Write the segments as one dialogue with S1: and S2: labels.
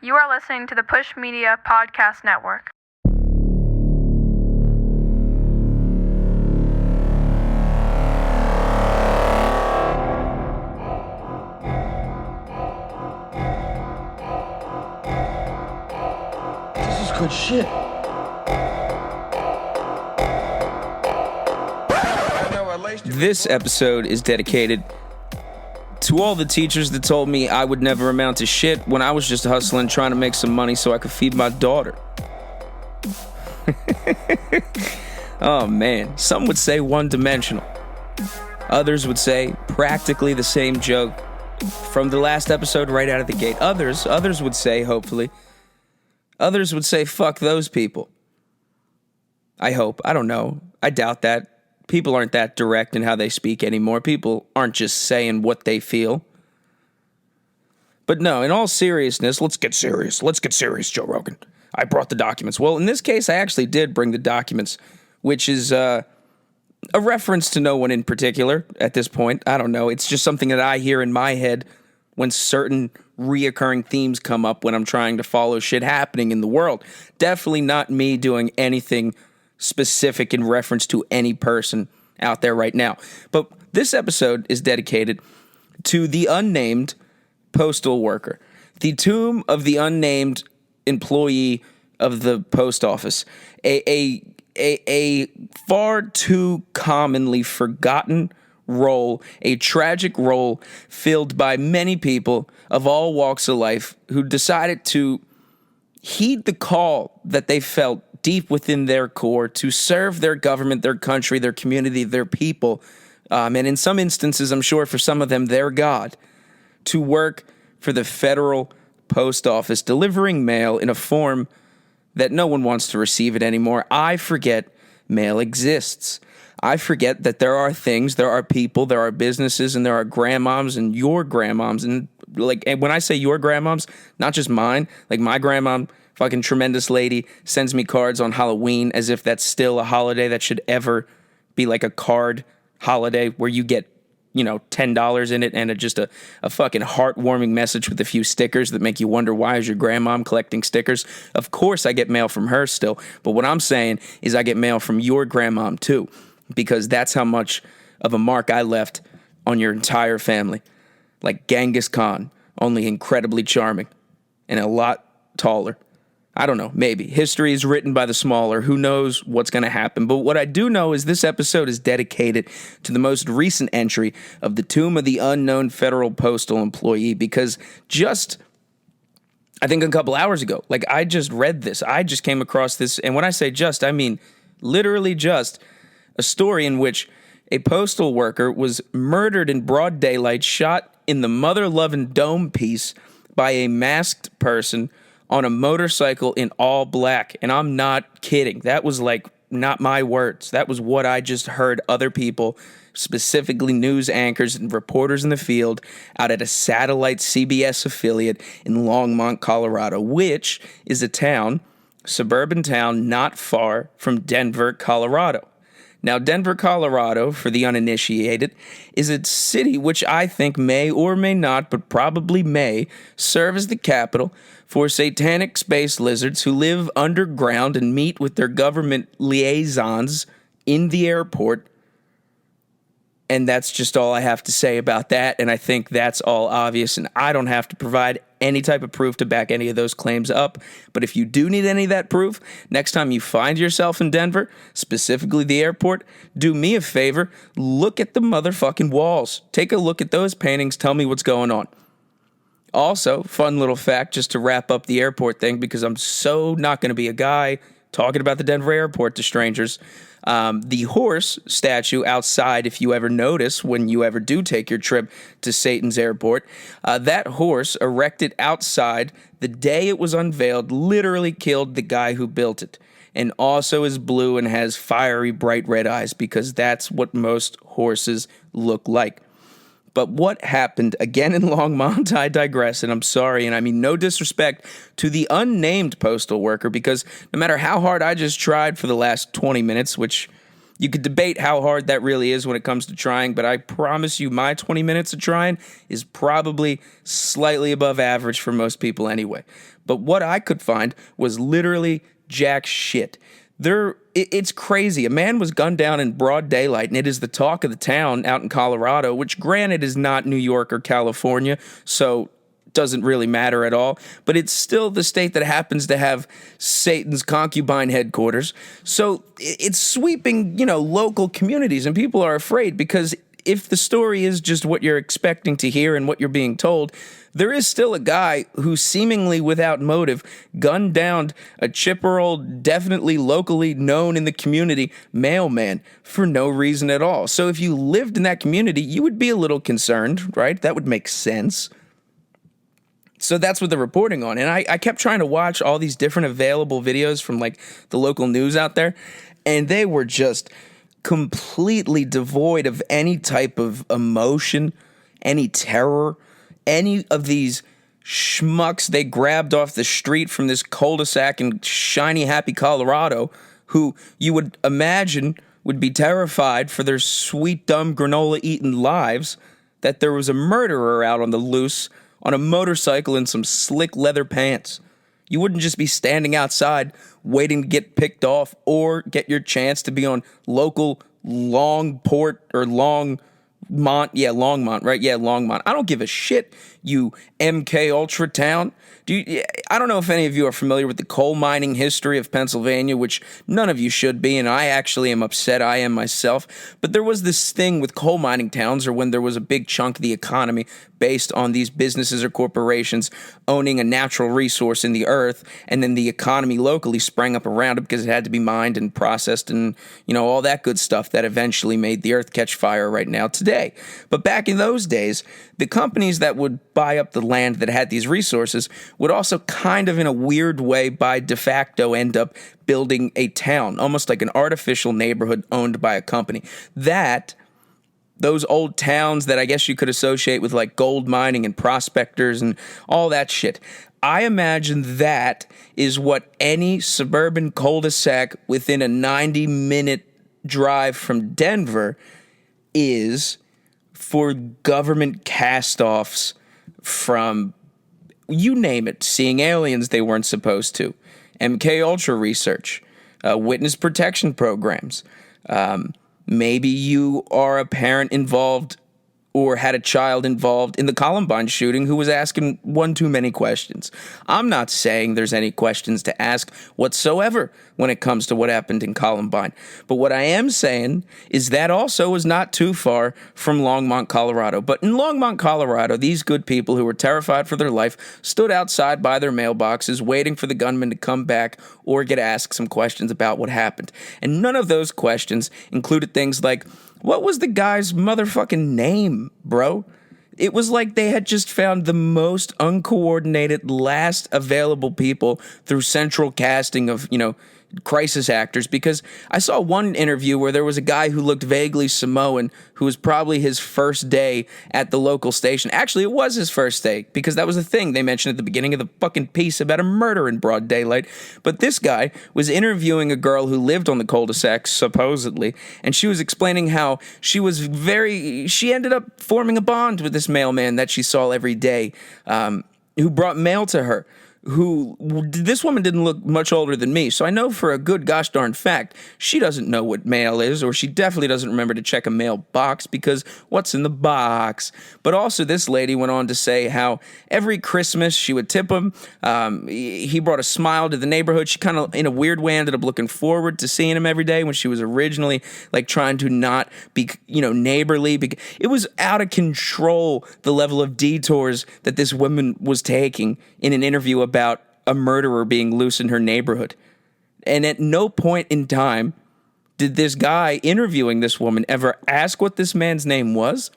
S1: You are listening to the Push Media Podcast Network.
S2: This is good shit.
S3: This episode is dedicated to all the teachers that told me I would never amount to shit when I was just hustling, trying to make some money so I could feed my daughter. Oh man, some would say one-dimensional. Others would say practically the same joke from the last episode right out of the gate. Others would say, hopefully, others would say, fuck those people. I hope. I don't know. I doubt that. People aren't that direct in how they speak anymore. People aren't just saying what they feel. But no, in all seriousness, let's get serious. Let's get serious, Joe Rogan. I brought the documents. Well, in this case, I actually did bring the documents, which is a reference to no one in particular at this point. I don't know. It's just something that I hear in my head when certain reoccurring themes come up when I'm trying to follow shit happening in the world. Definitely not me doing anything specific in reference to any person out there right now. But this episode is dedicated to the unnamed postal worker, the tomb of the unnamed employee of the post office, a far too commonly forgotten role, a tragic role filled by many people of all walks of life who decided to heed the call that they felt deep within their core to serve their government, their country, their community, their people, and in some instances, I'm sure for some of them, their God, to work for the federal post office, delivering mail in a form that no one wants to receive it anymore. I forget mail exists. I forget that there are things, there are people, there are businesses, and there are grandmoms and your grandmoms. And when I say your grandmoms, not just mine, like my grandmom, fucking tremendous lady, sends me cards on Halloween as if that's still a holiday that should ever be like a card holiday where you get, $10 in it and just a fucking heartwarming message with a few stickers that make you wonder, why is your grandmom collecting stickers? Of course I get mail from her still, but what I'm saying is I get mail from your grandmom too, because that's how much of a mark I left on your entire family. Like Genghis Khan, only incredibly charming and a lot taller. I don't know, maybe. History is written by the smaller. Who knows what's going to happen? But what I do know is this episode is dedicated to the most recent entry of the Tomb of the Unknown Federal Postal Employee, because just, I think a couple hours ago, I just read this. I just came across this, and when I say just, I mean literally just a story in which a postal worker was murdered in broad daylight, shot in the mother-loving dome piece by a masked person on a motorcycle in all black. And I'm not kidding. That was not my words. That was what I just heard other people, specifically news anchors and reporters in the field, out at a satellite CBS affiliate in Longmont, Colorado, which is a suburban town not far from Denver, Colorado. Now, Denver, Colorado, for the uninitiated, is a city which I think may or may not, but probably may, serve as the capital for satanic space lizards who live underground and meet with their government liaisons in the airport. And that's just all I have to say about that, and I think that's all obvious, and I don't have to provide any type of proof to back any of those claims up. But if you do need any of that proof, next time you find yourself in Denver, specifically the airport, do me a favor, look at the motherfucking walls. Take a look at those paintings, tell me what's going on. Also, fun little fact, just to wrap up the airport thing, because I'm so not going to be a guy talking about the Denver airport to strangers. The horse statue outside, if you ever notice when you ever do take your trip to Satan's airport, that horse erected outside the day it was unveiled literally killed the guy who built it, and also is blue and has fiery bright red eyes, because that's what most horses look like. But what happened, again in Longmont, I digress, and I'm sorry, and I mean no disrespect to the unnamed postal worker, because no matter how hard I just tried for the last 20 minutes, which you could debate how hard that really is when it comes to trying, but I promise you my 20 minutes of trying is probably slightly above average for most people anyway. but what I could find was literally jack shit. It's crazy. A man was gunned down in broad daylight, and it is the talk of the town out in Colorado, which granted is not New York or California, so doesn't really matter at all, but it's still the state that happens to have Satan's concubine headquarters. So it's sweeping, local communities, and people are afraid because if the story is just what you're expecting to hear and what you're being told, there is still a guy who seemingly without motive gunned down a chipper old, definitely locally known in the community mailman for no reason at all. So if you lived in that community, you would be a little concerned, right? That would make sense. So that's what they're reporting on. And I kept trying to watch all these different available videos from like the local news out there, and they were just completely devoid of any type of emotion, any terror, any of these schmucks they grabbed off the street from this cul-de-sac in shiny, happy Colorado, who you would imagine would be terrified for their sweet, dumb, granola-eating lives, that there was a murderer out on the loose on a motorcycle in some slick leather pants. You wouldn't just be standing outside waiting to get picked off or get your chance to be on local Longport or Longmont. Yeah, Longmont, right? Yeah, Longmont. I don't give a shit, you MK Ultra town. I don't know if any of you are familiar with the coal mining history of Pennsylvania, which none of you should be, and I actually am upset I am myself. But there was this thing with coal mining towns, or when there was a big chunk of the economy based on these businesses or corporations owning a natural resource in the earth, and then the economy locally sprang up around it because it had to be mined and processed and, all that good stuff that eventually made the earth catch fire right now today. But back in those days, the companies that would buy up the land that had these resources would also kind of in a weird way by de facto end up building a town, almost like an artificial neighborhood owned by a company. Those old towns that I guess you could associate with like gold mining and prospectors and all that shit. I imagine that is what any suburban cul-de-sac within a 90-minute drive from Denver is for government cast-offs from, you name it, seeing aliens they weren't supposed to, MK Ultra research, witness protection programs. Maybe you are a parent involved or had a child involved in the Columbine shooting who was asking one too many questions. I'm not saying there's any questions to ask whatsoever when it comes to what happened in Columbine. But what I am saying is that also is not too far from Longmont, Colorado. But in Longmont, Colorado, these good people who were terrified for their life stood outside by their mailboxes waiting for the gunman to come back or get asked some questions about what happened. And none of those questions included things like, what was the guy's motherfucking name, bro? It was like they had just found the most uncoordinated, last available people through central casting of, crisis actors, because I saw one interview where there was a guy who looked vaguely Samoan who was probably his first day at the local station. Actually, it was his first day because that was the thing they mentioned at the beginning of the fucking piece about a murder in broad daylight. But this guy was interviewing a girl who lived on the cul-de-sac, supposedly, and she was explaining how she ended up forming a bond with this mailman that she saw every day, who brought mail to her. This woman didn't look much older than me, so I know for a good gosh darn fact she doesn't know what mail is, or she definitely doesn't remember to check a mailbox because what's in the box? But also this lady went on to say how every Christmas she would tip him. He brought a smile to the neighborhood. She kind of, in a weird way, ended up looking forward to seeing him every day when she was originally like trying to not be, neighborly. It was out of control, the level of detours that this woman was taking in an interview about a murderer being loose in her neighborhood. And at no point in time did this guy interviewing this woman ever ask what this man's name was.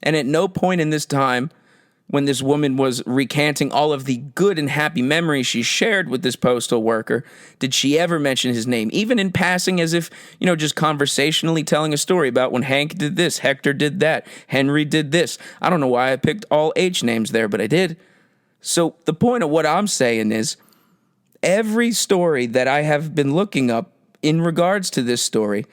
S3: And at no point in this time, when this woman was recanting all of the good and happy memories she shared with this postal worker, did she ever mention his name, even in passing, as if, just conversationally telling a story about when Hank did this, Hector did that, Henry did this. I don't know why I picked all H names there, but I did. So the point of what I'm saying is every story that I have been looking up in regards to this story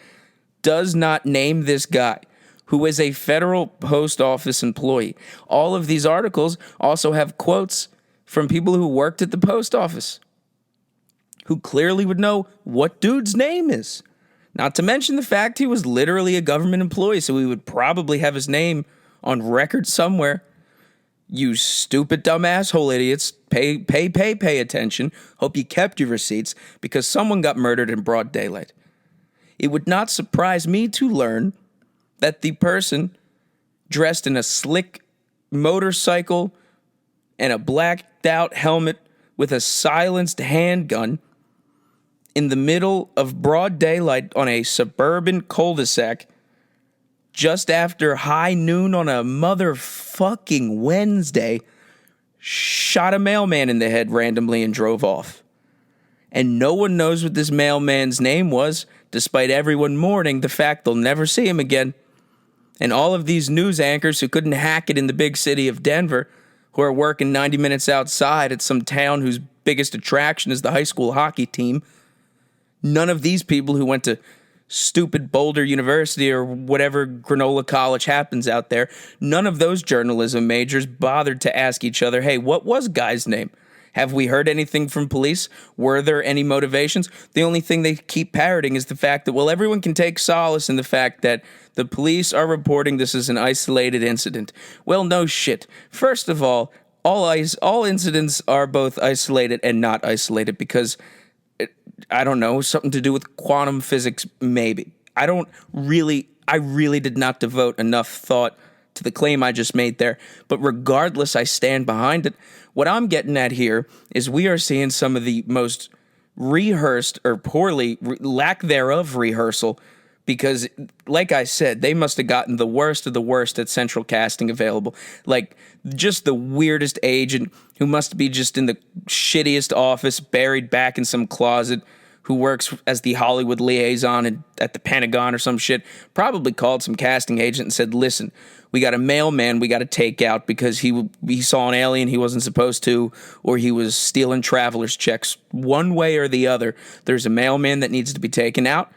S3: does not name this guy, who is a federal post office employee. All of these articles also have quotes from people who worked at the post office, who clearly would know what dude's name is. Not to mention the fact he was literally a government employee, so he would probably have his name on record somewhere. You stupid, dumb asshole idiots. Pay attention. Hope you kept your receipts, because someone got murdered in broad daylight. It would not surprise me to learn that the person dressed in a slick motorcycle and a blacked out helmet with a silenced handgun in the middle of broad daylight on a suburban cul-de-sac just after high noon on a motherfucking Wednesday shot a mailman in the head randomly and drove off. And no one knows what this mailman's name was, despite everyone mourning the fact they'll never see him again. And all of these news anchors who couldn't hack it in the big city of Denver, who are working 90 minutes outside at some town whose biggest attraction is the high school hockey team, none of these people who went to stupid Boulder University or whatever granola college happens out there, none of those journalism majors bothered to ask each other, hey, what was guy's name? Have we heard anything from police? Were there any motivations? The only thing they keep parroting is the fact that, well, everyone can take solace in the fact that the police are reporting this as an isolated incident. Well, no shit. First of all incidents are both isolated and not isolated because, I don't know, something to do with quantum physics, maybe. I really did not devote enough thought to the claim I just made there. But regardless, I stand behind it. What I'm getting at here is we are seeing some of the most rehearsed or lack thereof rehearsal, because, like I said, they must have gotten the worst of the worst at central casting available. Like, just the weirdest agent who must be just in the shittiest office, buried back in some closet, who works as the Hollywood liaison at the Pentagon or some shit, probably called some casting agent and said, listen, we got a mailman we got to take out because he saw an alien he wasn't supposed to, or he was stealing traveler's checks. One way or the other, there's a mailman that needs to be taken out,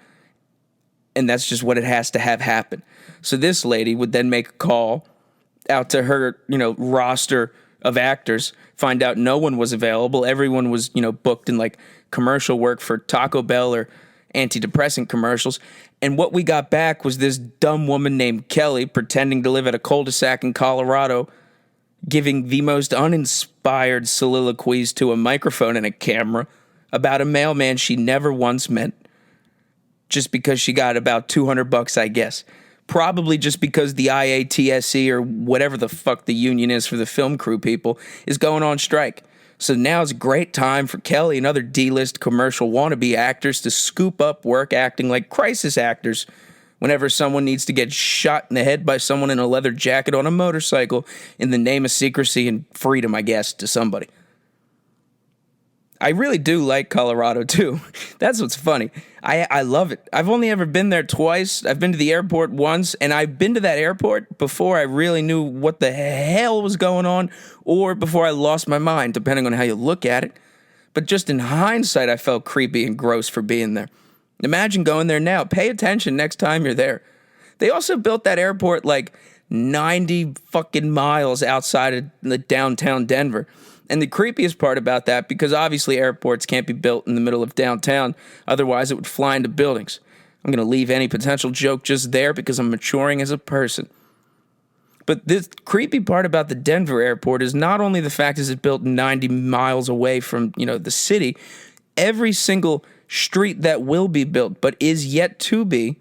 S3: and that's just what it has to have happen. So this lady would then make a call out to her, roster of actors, find out no one was available. Everyone was, booked in like commercial work for Taco Bell or antidepressant commercials. And what we got back was this dumb woman named Kelly pretending to live at a cul-de-sac in Colorado, giving the most uninspired soliloquies to a microphone and a camera about a mailman she never once met, just because she got about $200, I guess. Probably just because the IATSE or whatever the fuck the union is for the film crew people is going on strike. So now's a great time for Kelly and other D-list commercial wannabe actors to scoop up work acting like crisis actors whenever someone needs to get shot in the head by someone in a leather jacket on a motorcycle in the name of secrecy and freedom, I guess, to somebody. I really do like Colorado, too. That's what's funny. I love it. I've only ever been there twice. I've been to the airport once, and I've been to that airport before I really knew what the hell was going on, or before I lost my mind, depending on how you look at it. But just in hindsight, I felt creepy and gross for being there. Imagine going there now. Pay attention next time you're there. They also built that airport like 90 fucking miles outside of the downtown Denver. And the creepiest part about that, because obviously airports can't be built in the middle of downtown, otherwise it would fly into buildings. I'm going to leave any potential joke just there because I'm maturing as a person. But this creepy part about the Denver airport is not only the fact is it built 90 miles away from, the city, every single street that will be built but is yet to be,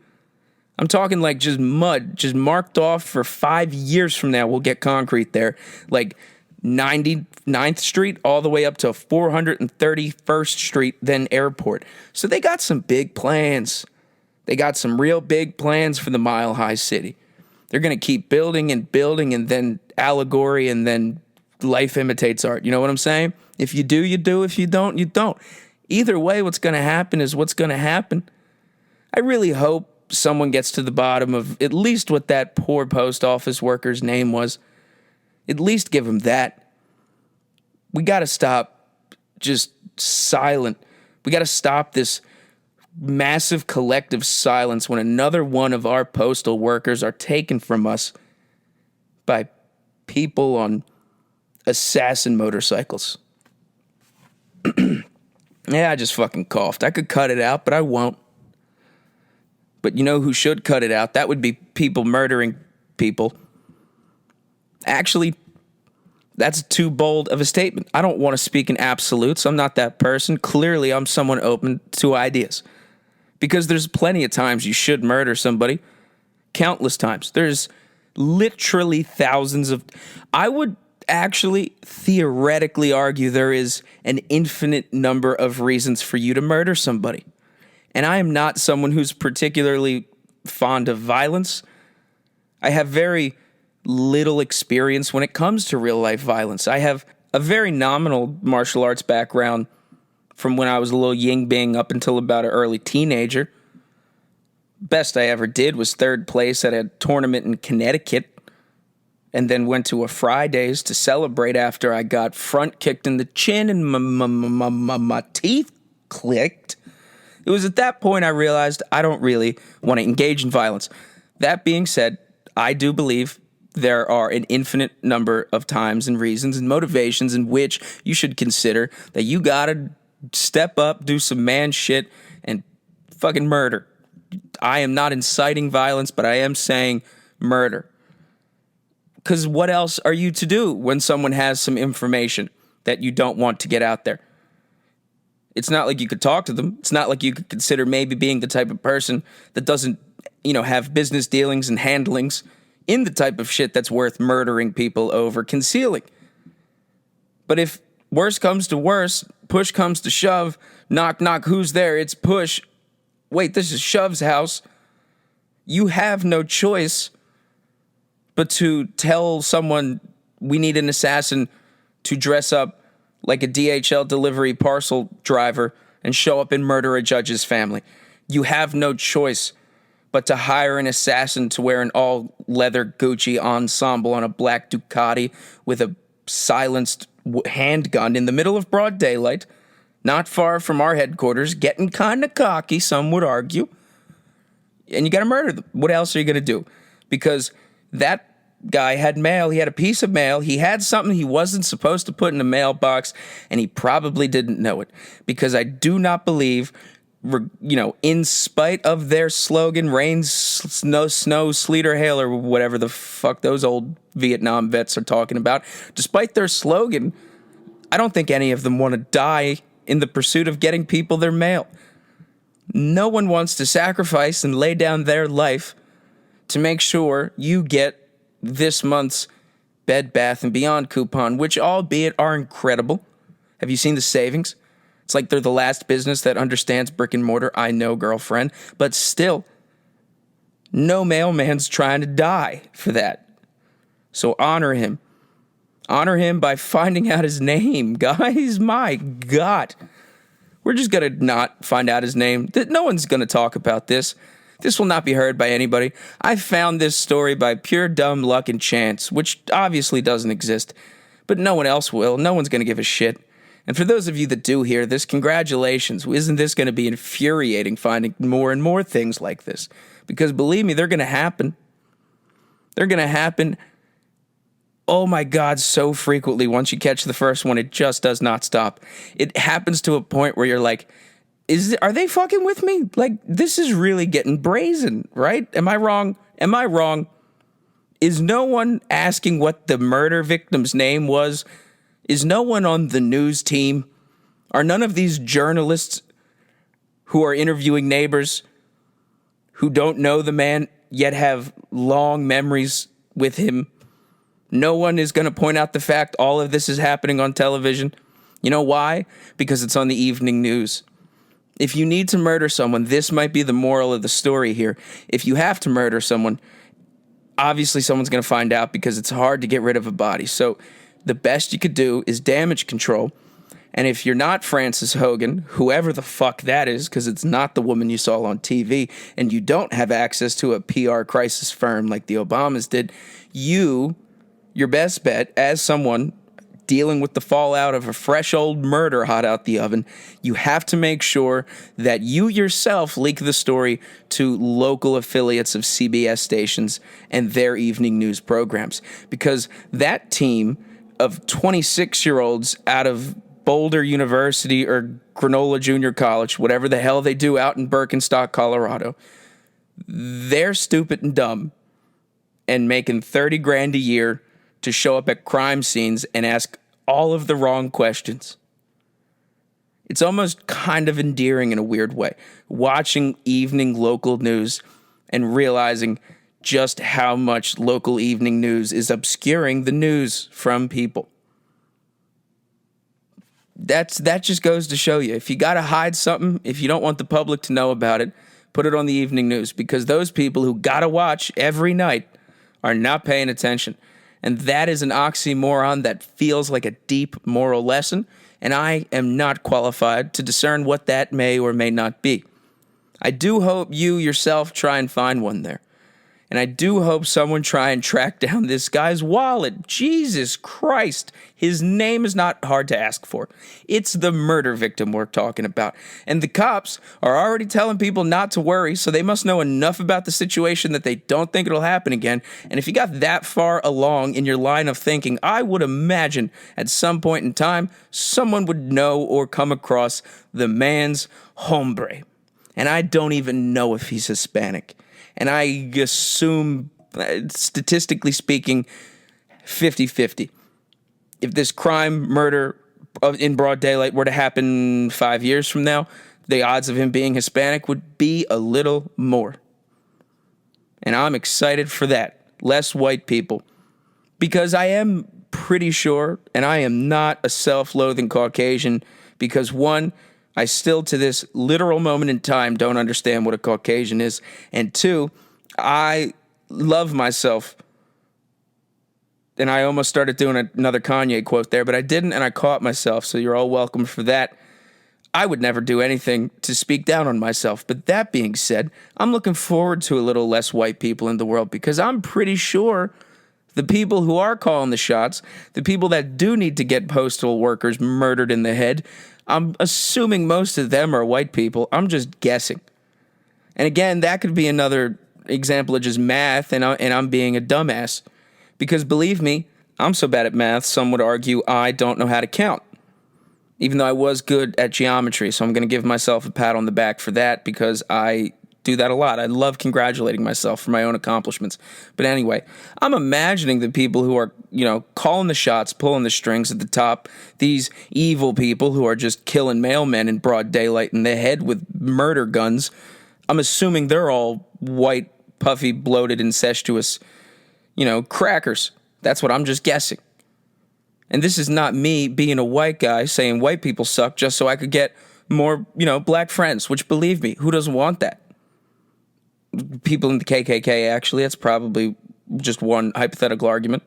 S3: I'm talking like just mud, just marked off for 5 years from now we'll get concrete there, like 99th Street all the way up to 431st Street, then airport. So they got some big plans. They got some real big plans for the Mile High City. They're going to keep building and building, and then allegory, and then life imitates art. You know what I'm saying? If you do, you do. If you don't, you don't. Either way, what's going to happen is what's going to happen. I really hope someone gets to the bottom of at least what that poor post office worker's name was. At least give him that. We got to stop just silent. We got to stop this massive collective silence when another one of our postal workers are taken from us by people on assassin motorcycles. Yeah, I just fucking coughed. I could cut it out, but I won't. But you know who should cut it out? That would be people murdering people. Actually, that's too bold of a statement. I don't want to speak in absolutes. I'm not that person. Clearly, I'm someone open to ideas. Because there's plenty of times you should murder somebody. Countless times. There's literally thousands of... I would actually theoretically argue there is an infinite number of reasons for you to murder somebody. And I am not someone who's particularly fond of violence. I have very little experience when it comes to real life violence. I have a very nominal martial arts background from when I was a little ying bing up until about an early teenager. Best I ever did was third place at a tournament in Connecticut, and then went to a Fridays to celebrate after I got front kicked in the chin and my teeth clicked. It was at that point I realized I don't really want to engage in violence. That being said, I do believe there are an infinite number of times and reasons and motivations in which you should consider that you gotta step up, do some man shit, and fucking murder. I am not inciting violence, but I am saying murder. Because what else are you to do when someone has some information that you don't want to get out there? It's not like you could talk to them. It's not like you could consider maybe being the type of person that doesn't, have business dealings and handlings in the type of shit that's worth murdering people over concealing. But if worse comes to worse, push comes to shove, knock, knock, who's there? It's push. Wait, this is Shove's house. You have no choice but to tell someone we need an assassin to dress up like a DHL delivery parcel driver and show up and murder a judge's family. You have no choice but to hire an assassin to wear an all-leather Gucci ensemble on a black Ducati with a silenced handgun in the middle of broad daylight, not far from our headquarters, getting kind of cocky, some would argue. And you got to murder them. What else are you going to do? Because that guy had mail. He had a piece of mail. He had something he wasn't supposed to put in a mailbox, and he probably didn't know it. Because I do not believe, in spite of their slogan, rain, snow, sleet, or hail, or whatever the fuck those old Vietnam vets are talking about, despite their slogan, I don't think any of them want to die in the pursuit of getting people their mail. No one wants to sacrifice and lay down their life to make sure you get this month's Bed Bath & Beyond coupon, which albeit are incredible. Have you seen the savings? It's like they're the last business that understands brick and mortar. I know, girlfriend. But still, no mailman's trying to die for that. So honor him. Honor him by finding out his name, guys. My God. We're just going to not find out his name. No one's going to talk about this. This will not be heard by anybody. I found this story by pure dumb luck and chance, which obviously doesn't exist. But no one else will. No one's going to give a shit. And for those of you that do hear this, congratulations. Isn't this going to be infuriating finding more and more things like this? Because believe me, they're going to happen. They're going to happen. Oh my God, so frequently. Once you catch the first one, it just does not stop. It happens to a point where you're like, are they fucking with me? Like, this is really getting brazen, right? Am I wrong? Am I wrong? Is no one asking what the murder victim's name was? Is no one on the news team? Are none of these journalists who are interviewing neighbors who don't know the man yet have long memories with him? No one is going to point out the fact all of this is happening on television. You know why? Because it's on the evening news. If you need to murder someone, this might be the moral of the story here. If you have to murder someone, obviously someone's going to find out because it's hard to get rid of a body. So the best you could do is damage control. And if you're not Frances Hogan, whoever the fuck that is, because it's not the woman you saw on TV, and you don't have access to a PR crisis firm like the Obamas did, your best bet as someone dealing with the fallout of a fresh old murder hot out the oven, you have to make sure that you yourself leak the story to local affiliates of CBS stations and their evening news programs. Because that team of 26-year-olds out of Boulder University or Granola Junior College, whatever the hell they do out in Birkenstock, Colorado. They're stupid and dumb and making 30 grand a year to show up at crime scenes and ask all of the wrong questions. It's almost kind of endearing in a weird way, watching evening local news and realizing just how much local evening news is obscuring the news from people. That just goes to show you, if you got to hide something, if you don't want the public to know about it, put it on the evening news, because those people who got to watch every night are not paying attention. And that is an oxymoron that feels like a deep moral lesson, and I am not qualified to discern what that may or may not be. I do hope you yourself try and find one there. And I do hope someone try and track down this guy's wallet. Jesus Christ. His name is not hard to ask for. It's the murder victim we're talking about. And the cops are already telling people not to worry, so they must know enough about the situation that they don't think it'll happen again. And if you got that far along in your line of thinking, I would imagine at some point in time, someone would know or come across the man's hombre. And I don't even know if he's Hispanic. And I assume, statistically speaking, 50-50. If this crime, murder in broad daylight were to happen 5 years from now, the odds of him being Hispanic would be a little more. And I'm excited for that. Less white people. Because I am pretty sure, and I am not a self-loathing Caucasian, because one, I still, to this literal moment in time, don't understand what a Caucasian is. And two, I love myself. And I almost started doing another Kanye quote there, but I didn't, and I caught myself, so you're all welcome for that. I would never do anything to speak down on myself. But that being said, I'm looking forward to a little less white people in the world, because I'm pretty sure the people who are calling the shots, the people that do need to get postal workers murdered in the head, I'm assuming most of them are white people. I'm just guessing. And again, that could be another example of just math, and I'm being a dumbass. Because believe me, I'm so bad at math, some would argue I don't know how to count. Even though I was good at geometry, so I'm going to give myself a pat on the back for that, because I do that a lot. I love congratulating myself for my own accomplishments. But anyway, I'm imagining the people who are, calling the shots, pulling the strings at the top, these evil people who are just killing mailmen in broad daylight in the head with murder guns. I'm assuming they're all white, puffy, bloated, incestuous, crackers. That's what I'm just guessing. And this is not me being a white guy saying white people suck just so I could get more, black friends, which, believe me, who doesn't want that? People in the KKK, actually. That's probably just one hypothetical argument.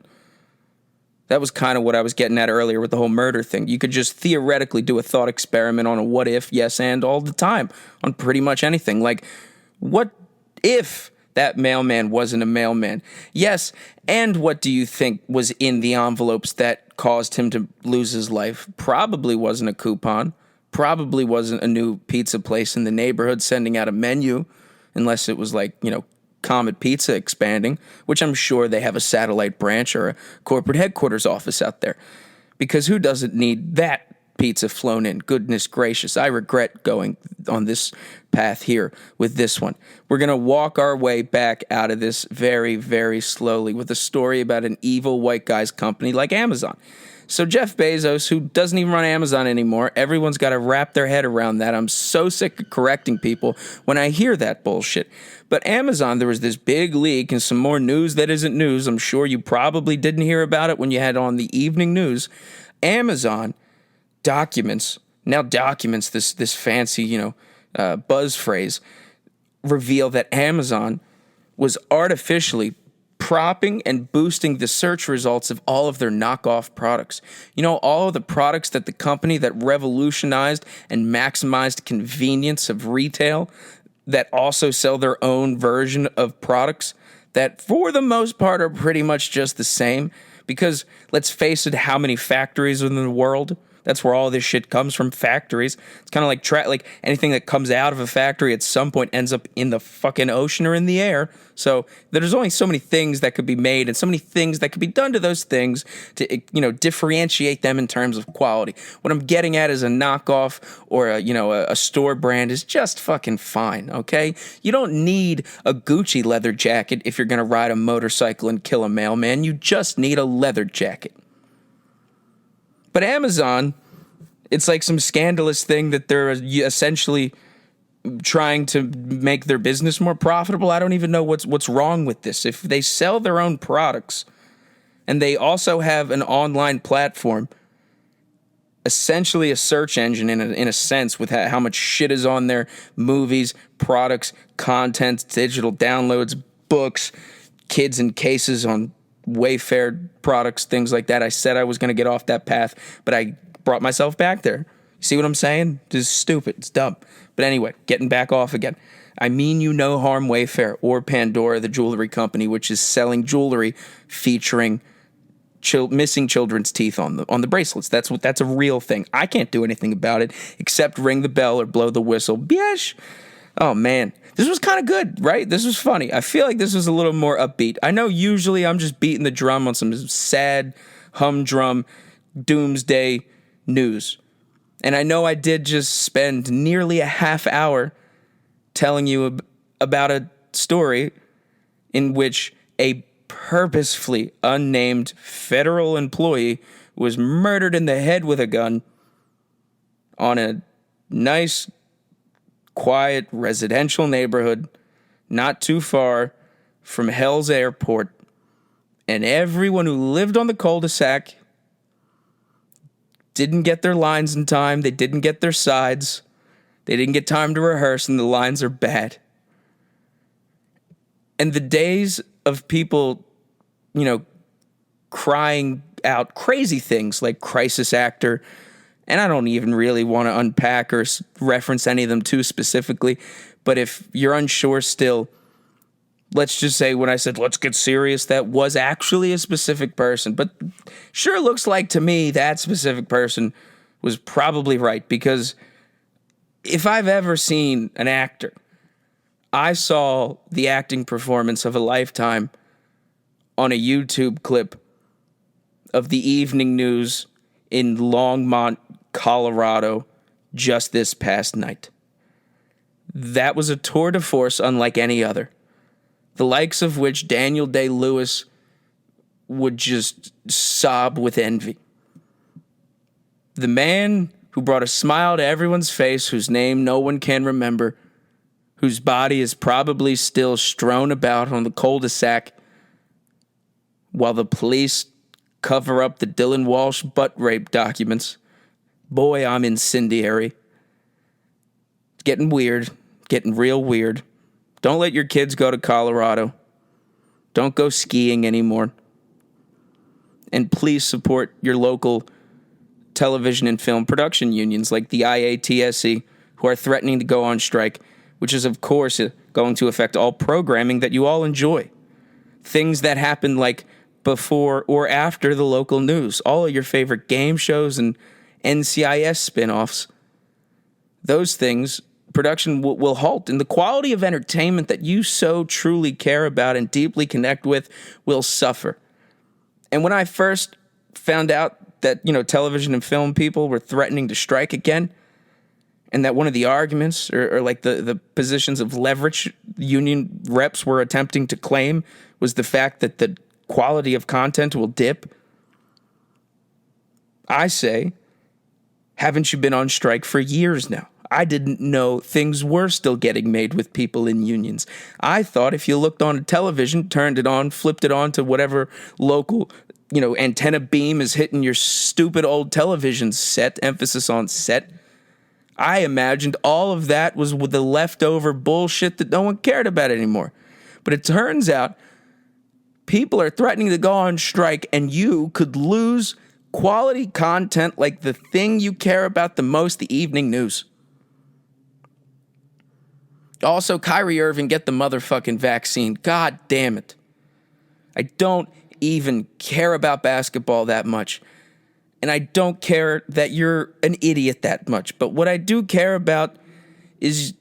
S3: That was kind of what I was getting at earlier with the whole murder thing. You could just theoretically do a thought experiment on a what if, yes, and all the time on pretty much anything. Like, what if that mailman wasn't a mailman? Yes, and what do you think was in the envelopes that caused him to lose his life? Probably wasn't a coupon. Probably wasn't a new pizza place in the neighborhood sending out a menu. Unless it was like, Comet Pizza expanding, which I'm sure they have a satellite branch or a corporate headquarters office out there. Because who doesn't need that pizza flown in? Goodness gracious, I regret going on this path here with this one. We're going to walk our way back out of this very, very slowly with a story about an evil white guy's company like Amazon. So Jeff Bezos, who doesn't even run Amazon anymore, everyone's got to wrap their head around that. I'm so sick of correcting people when I hear that bullshit. But Amazon, there was this big leak and some more news that isn't news. I'm sure you probably didn't hear about it when you had on the evening news. Amazon documents, this fancy, buzz phrase, reveal that Amazon was artificially propping and boosting the search results of all of their knockoff products. All of the products that the company that revolutionized and maximized convenience of retail, that also sell their own version of products that for the most part are pretty much just the same. Because let's face it, how many factories in the world? That's where all this shit comes from, factories. It's kind of like anything that comes out of a factory at some point ends up in the fucking ocean or in the air. So there's only so many things that could be made and so many things that could be done to those things to, differentiate them in terms of quality. What I'm getting at is a knockoff or a store brand is just fucking fine, okay? You don't need a Gucci leather jacket if you're going to ride a motorcycle and kill a mailman. You just need a leather jacket. But Amazon, it's like some scandalous thing that they're essentially trying to make their business more profitable. I don't even know what's wrong with this. If they sell their own products and they also have an online platform, essentially a search engine in a sense with how much shit is on there, movies, products, content, digital downloads, books, kids in cases on Wayfair products, things like that. I said I was going to get off that path, but I brought myself back there. You see what I'm saying? This is stupid. It's dumb. But anyway, getting back off again. I mean you no harm Wayfair or Pandora, the jewelry company, which is selling jewelry featuring missing children's teeth on the bracelets. That's a real thing. I can't do anything about it except ring the bell or blow the whistle. Bish! Oh man, this was kind of good, right? This was funny. I feel like this was a little more upbeat. I know usually I'm just beating the drum on some sad, humdrum, doomsday news. And I know I did just spend nearly a half hour telling you about a story in which a purposefully unnamed federal employee was murdered in the head with a gun on a nice, quiet residential neighborhood not too far from Hell's Airport. And everyone who lived on the cul-de-sac didn't get their lines in time. They didn't get their sides. They didn't get time to rehearse, and the lines are bad. And the days of people, crying out crazy things like crisis actor, and I don't even really want to unpack or reference any of them too specifically, but if you're unsure still, let's just say when I said, let's get serious, that was actually a specific person. But sure looks like to me that specific person was probably right, because if I've ever seen an actor, I saw the acting performance of a lifetime on a YouTube clip of the evening news in Longmont, Colorado, just this past night. That was a tour de force unlike any other, the likes of which Daniel Day-Lewis would just sob with envy. The man who brought a smile to everyone's face, whose name no one can remember, whose body is probably still strewn about on the cul-de-sac while the police cover up the Dylan Walsh butt rape documents. Boy, I'm incendiary. It's getting weird, getting real weird. Don't let your kids go to Colorado. Don't go skiing anymore. And please support your local television and film production unions like the IATSE, who are threatening to go on strike, which is, of course, going to affect all programming that you all enjoy. Things that happen like before or after the local news, all of your favorite game shows and NCIS spin-offs. Those things, production will halt, and the quality of entertainment that you so truly care about and deeply connect with will suffer. And when I first found out that, television and film people were threatening to strike again, and that one of the arguments or like the positions of leverage union reps were attempting to claim was the fact that the quality of content will dip, I say, haven't you been on strike for years now? I didn't know things were still getting made with people in unions. I thought if you looked on a television, turned it on, flipped it on to whatever local, antenna beam is hitting your stupid old television set, emphasis on set, I imagined all of that was with the leftover bullshit that no one cared about anymore. But it turns out people are threatening to go on strike, and you could lose quality content like the thing you care about the most, the evening news. Also, Kyrie Irving, get the motherfucking vaccine. God damn it. I don't even care about basketball that much. And I don't care that you're an idiot that much. But what I do care about is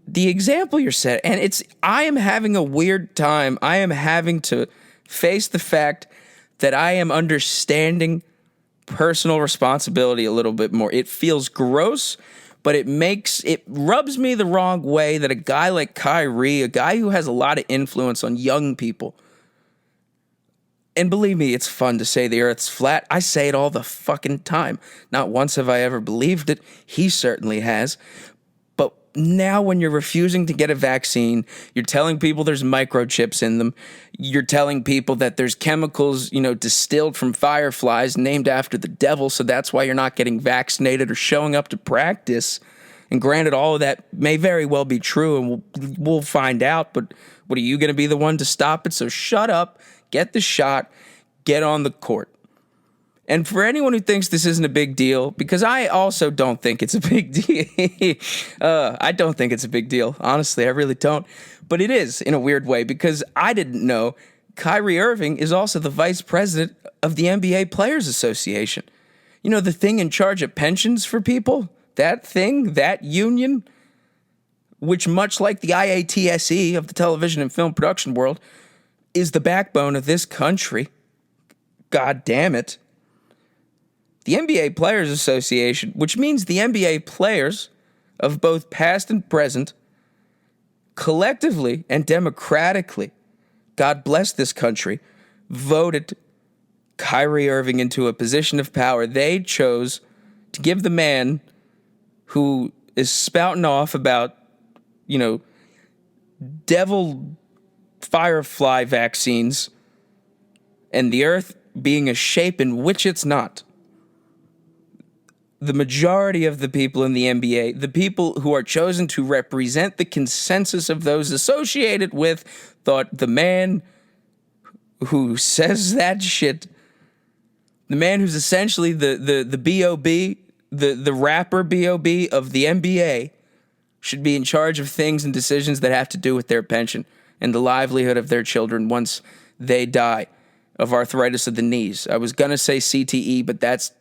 S3: the example you're setting. And I am having a weird time. I am having to face the fact that I am understanding personal responsibility a little bit more. It feels gross, but it rubs me the wrong way that a guy like Kyrie, a guy who has a lot of influence on young people, and believe me, it's fun to say the earth's flat. I say it all the fucking time. Not once have I ever believed it. He certainly has. But now when you're refusing to get a vaccine, you're telling people there's microchips in them. You're telling people that there's chemicals, distilled from fireflies named after the devil. So that's why you're not getting vaccinated or showing up to practice. And granted, all of that may very well be true, and we'll find out. But what are you going to be the one to stop it? So shut up. Get the shot, get on the court. And for anyone who thinks this isn't a big deal, because I also don't think it's a big deal. I don't think it's a big deal. Honestly, I really don't. But it is in a weird way, because I didn't know Kyrie Irving is also the vice president of the NBA Players Association. The thing in charge of pensions for people? That thing, that union, which much like the IATSE of the television and film production world, is the backbone of this country. God damn it. The NBA Players Association, which means the NBA players of both past and present, collectively and democratically, God bless this country, voted Kyrie Irving into a position of power. They chose to give the man who is spouting off about, devil firefly vaccines and the earth being a shape in which it's not. The majority of the people in the NBA, the people who are chosen to represent the consensus of those associated with, thought the man who says that shit, the man who's essentially the B.O.B., the rapper B.O.B. of the NBA, should be in charge of things and decisions that have to do with their pension and the livelihood of their children once they die of arthritis of the knees. I was going to say CTE, but that's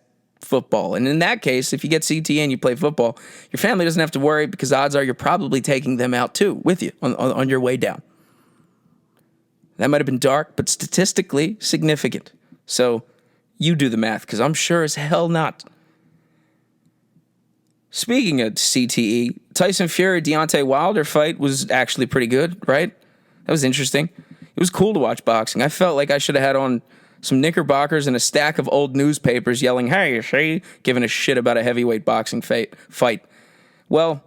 S3: football. And in that case, if you get CTE and you play football, your family doesn't have to worry, because odds are you're probably taking them out too with you on your way down. That might have been dark, but statistically significant. So you do the math, because I'm sure as hell not. Speaking of CTE, Tyson Fury Deontay Wilder fight was actually pretty good, right? That was interesting. It was cool to watch boxing. I felt like I should have had on some knickerbockers and a stack of old newspapers yelling, "Hey, you see?" giving a shit about a heavyweight boxing fight. Well,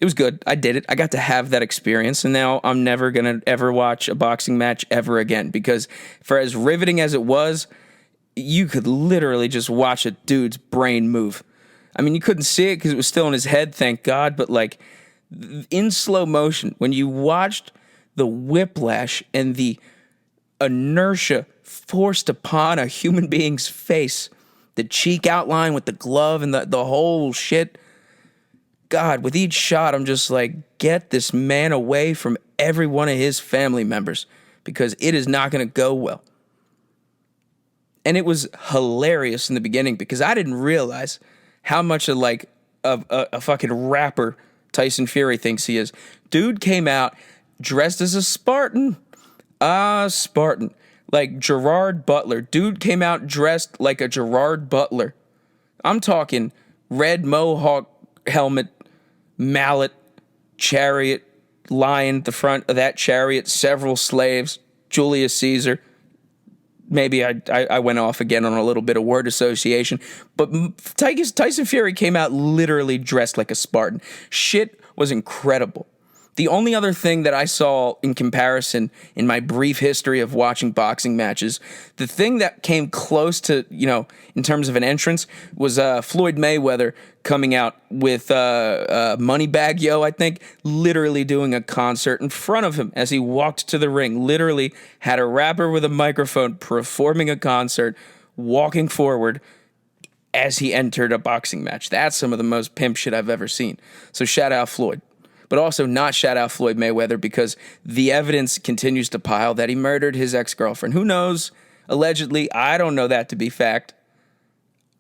S3: it was good. I did it. I got to have that experience, and now I'm never going to ever watch a boxing match ever again, because for as riveting as it was, you could literally just watch a dude's brain move. I mean, you couldn't see it because it was still in his head, thank God, but like in slow motion, when you watched the whiplash and the inertia forced upon a human being's face, the cheek outline with the glove and the whole shit. God, with each shot, I'm just like, get this man away from every one of his family members, because it is not going to go well. And it was hilarious in the beginning, because I didn't realize how much of like a fucking rapper Tyson Fury thinks he is. Dude came out dressed as a Spartan. Spartan. Like Gerard Butler. Dude came out dressed like a Gerard Butler. I'm talking red mohawk helmet, mallet, chariot, lion at the front of that chariot, several slaves, Julius Caesar. Maybe I went off again on a little bit of word association, but Tyson Fury came out literally dressed like a Spartan. Shit was incredible. The only other thing that I saw in comparison in my brief history of watching boxing matches, the thing that came close to, in terms of an entrance, was Floyd Mayweather coming out with Moneybag Yo, I think, literally doing a concert in front of him as he walked to the ring. Literally had a rapper with a microphone performing a concert, walking forward as he entered a boxing match. That's some of the most pimp shit I've ever seen. So shout out Floyd. But also not shout out Floyd Mayweather, because the evidence continues to pile that he murdered his ex-girlfriend. Who knows? Allegedly, I don't know that to be fact.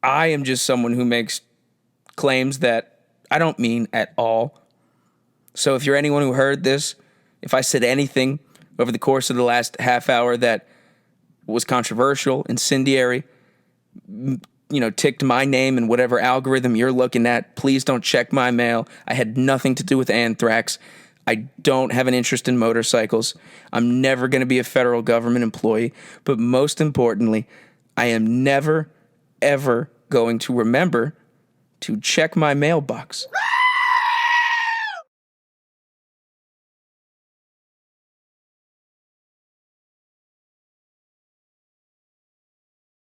S3: I am just someone who makes claims that I don't mean at all. So if you're anyone who heard this, if I said anything over the course of the last half hour that was controversial, incendiary, ticked my name in whatever algorithm you're looking at, please don't check my mail. I had nothing to do with anthrax. I don't have an interest in motorcycles. I'm never going to be a federal government employee. But most importantly, I am never, ever going to remember to check my mailbox.